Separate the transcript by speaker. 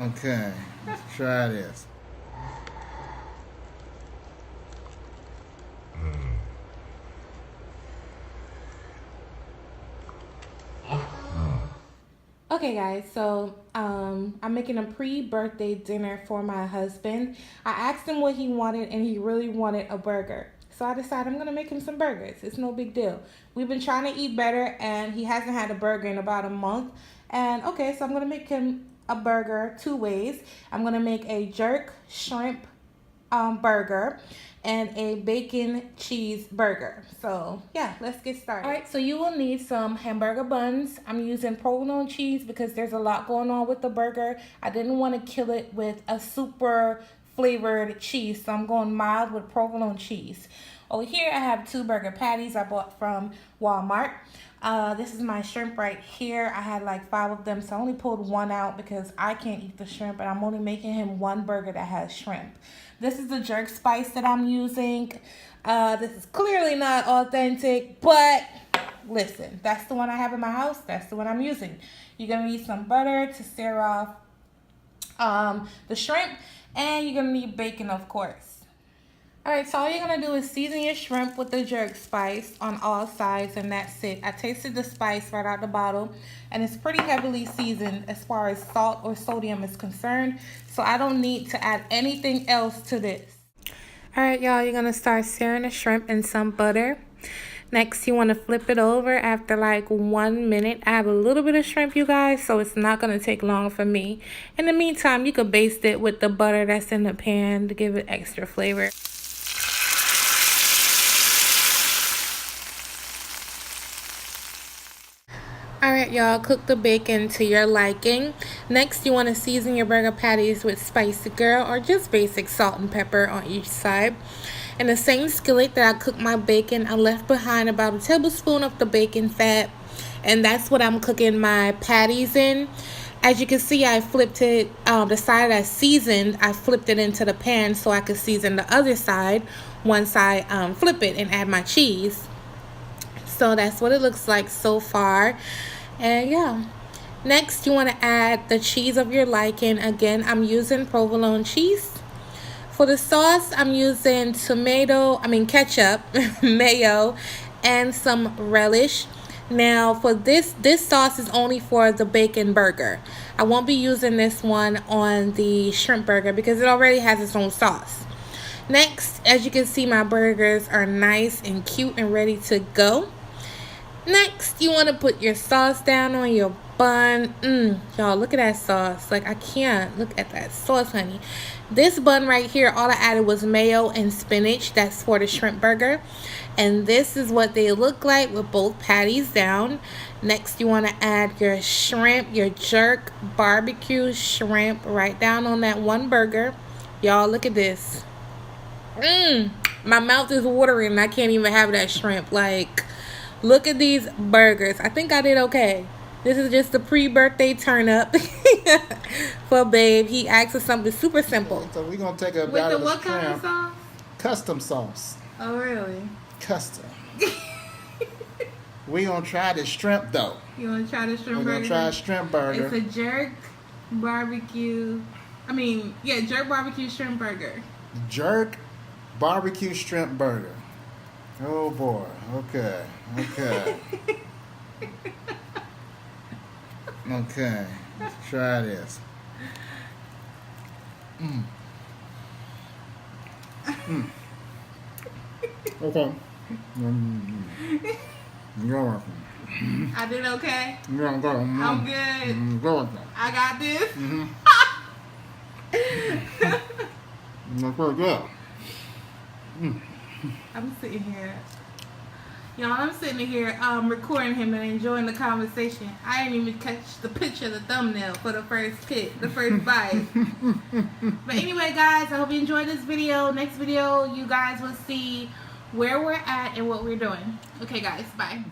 Speaker 1: Okay, let's try this.
Speaker 2: Okay guys, so I'm making a pre-birthday dinner for my husband. I asked him what he wanted and he really wanted a burger. So I decided I'm gonna make him some burgers. It's no big deal. We've been trying to eat better and he hasn't had a burger in about a month. And okay, so I'm gonna make him a burger two ways. I'm gonna make a jerk shrimp burger and a bacon cheese burger. So yeah, let's get started. All right, so you will need some hamburger buns. I'm using provolone cheese because there's a lot going on with the burger. I didn't want to kill it with a super flavored cheese, so I'm going mild with provolone cheese. Over here I have 2 burger patties I bought from Walmart. This is my shrimp right here. I had like 5 of them, so I only pulled 1 out because I can't eat the shrimp, and I'm only making him 1 burger that has shrimp. This is the jerk spice that I'm using. This is clearly not authentic, but listen, that's the one I have in my house. That's the one I'm using. You're gonna need some butter to sear off the shrimp, and you're gonna need bacon, of course. Alright, so all you're going to do is season your shrimp with the jerk spice on all sides, and that's it. I tasted the spice right out the bottle, and it's pretty heavily seasoned as far as salt or sodium is concerned, so I don't need to add anything else to this. Alright, y'all, you're going to start searing the shrimp in some butter. Next, you want to flip it over after like 1 minute. I have a little bit of shrimp, you guys, so it's not going to take long for me. In the meantime, you could baste it with the butter that's in the pan to give it extra flavor. Alright y'all, cook the bacon to your liking. Next, you want to season your burger patties with Spicy Girl or just basic salt and pepper on each side. In the same skillet that I cooked my bacon, I left behind about a tablespoon of the bacon fat, and that's what I'm cooking my patties in. As you can see, I flipped it, the side I seasoned, I flipped it into the pan so I could season the other side once I flip it and add my cheese. So that's what it looks like so far. And yeah, next you want to add the cheese of your liking. Again, I'm using provolone cheese. For the sauce, I'm using ketchup, mayo, and some relish. Now for this sauce is only for the bacon burger. I won't be using this one on the shrimp burger because it already has its own sauce. Next, as you can see, my burgers are nice and cute and ready to go. Next, you want to put your sauce down on your bun. Y'all, look at that sauce. Like, I can't. Look at that sauce, honey. This bun right here, all I added was mayo and spinach. That's for the shrimp burger. And this is what they look like with both patties down. Next, you want to add your shrimp, your jerk barbecue shrimp right down on that one burger. Y'all, look at this. My mouth is watering. I can't even have that shrimp. Like, look at these burgers. I think I did okay. This is just a pre-birthday turn up for babe. He asked for something super simple.
Speaker 1: So we're going to take a bite of the
Speaker 2: what kind of sauce?
Speaker 1: Custom sauce.
Speaker 2: Oh, really?
Speaker 1: Custom. We're going to try the shrimp, though.
Speaker 2: You want to try the shrimp burger?
Speaker 1: We're going to try a shrimp burger.
Speaker 2: It's a jerk barbecue. Jerk barbecue shrimp burger.
Speaker 1: Jerk barbecue shrimp burger. Oh, boy. Okay. Okay, let's try this. Okay. You're welcome.
Speaker 2: I did okay?
Speaker 1: Yeah, go.
Speaker 2: I'm good.
Speaker 1: Go.
Speaker 2: I got this?
Speaker 1: That's pretty good.
Speaker 2: I'm sitting here. Y'all, I'm sitting here recording him and enjoying the conversation. I didn't even catch the picture of the thumbnail for the first bite. But anyway, guys, I hope you enjoyed this video. Next video, you guys will see where we're at and what we're doing. Okay, guys, bye.